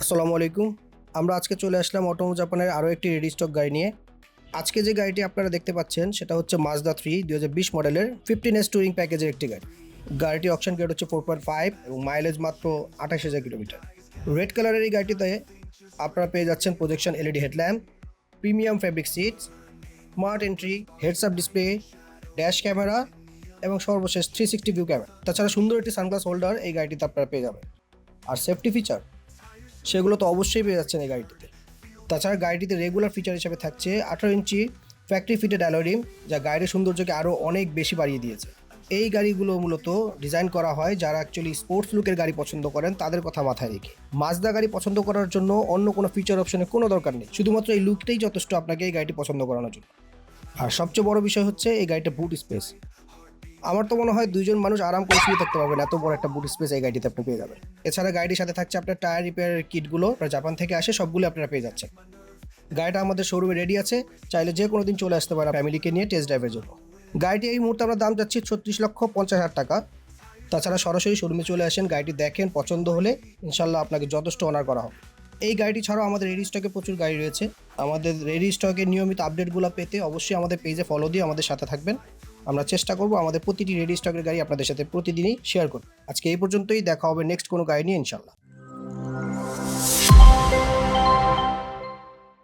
আসসালামু আলাইকুম। আমরা আজকে চলে আসলাম অটোমো জাপানের আরও একটি রেডি স্টক গাড়ি নিয়ে। আজকে যে গাড়িটি আপনারা দেখতে পাচ্ছেন সেটা হচ্ছে মাজদা 3 2020 মডেলের 15S টুরিং প্যাকেজের একটি গাড়ি। গাড়িটি অকশন গ্রেড হচ্ছে 4.5 এবং মাইলেজ মাত্র 28,000 কিলোমিটার। রেড কালারের এই গাড়িটিতে আপনারা পেয়ে যাচ্ছেন projection LED headlamp, premium fabric seats, smart entry, heads up display, dash camera এবং সর্বশেষ 360 ভিউ ক্যামেরা। তাছাড়া সুন্দর একটি সানগ্লাস হোল্ডার এই গাড়িটিতে আপনারা পেয়ে যাবেন। আর সেফটি ফিচার সেগুলো তো অবশ্যই পেয়ে যাচ্ছেন এই গাড়িটিতে। তাছাড়া গাড়িটিতে রেগুলার ফিচার হিসেবে থাকছে 18 ইঞ্চি ফ্যাক্টরি ফিটেড অ্যালয় রিম, যা গাড়ির সৌন্দর্যকে আরও অনেক বেশি বাড়িয়ে দিয়েছে। এই গাড়িগুলো মূলত ডিজাইন করা হয় যারা অ্যাকচুয়ালি স্পোর্টস লুকের গাড়ি পছন্দ করেন তাদের কথা মাথায় রেখে। মাজদা গাড়ি পছন্দ করার জন্য অন্য কোনো ফিচার অপশনের কোনো দরকার নেই, শুধুমাত্র এই লুকটাই যথেষ্ট আপনাকে এই গাড়িটি পছন্দ করানোর জন্য। আর সবচেয়ে বড় বিষয় হচ্ছে এই গাড়িটা বুট স্পেস। আমার তো মনে হয় দুইজন মানুষ আরাম করে শুয়ে থাকতে পারবেন, এত বড় একটা বুট স্পেস এই গাড়িতে আপনি পেয়ে যাবেন। এছাড়া গাড়ির সাথে থাকছে আপনার টায়ার রিপেয়ারের কিটগুলো, জাপান থেকে আসে, সবগুলো আপনারা পেয়ে যাচ্ছেন। গাড়িটা আমাদের শোরুমে রেডি আছে, চাইলে যে কোনো দিন চলে আসতে পারেন ফ্যামিলিকে নিয়ে টেস্ট ড্রাইভের জন্য। গাড়িটি এই মুহূর্তে আমরা দাম যাচ্ছি 36,50,000 টাকা। তাছাড়া সরাসরি শোরুমে চলে আসেন, গাড়িটি দেখেন, পছন্দ হলে ইনশাল্লাহ আপনাকে যথেষ্ট অনার করা হবে। এই গাড়িটি ছাড়াও আমাদের রেডি স্টকে প্রচুর গাড়ি রয়েছে। আমাদের রেডি স্টকের নিয়মিত আপডেটগুলো পেতে অবশ্যই আমাদের পেজে ফলো দিয়ে আমাদের সাথে থাকবেন। আমরা চেষ্টা করব আমাদের প্রতিটি রেডি স্টকের গাড়ি আপনাদের সাথে প্রতিদিনই শেয়ার করব। আজকে এই পর্যন্তই, দেখা হবে নেক্সট কোনো গাড়ি নিয়ে ইনশাল্লাহ।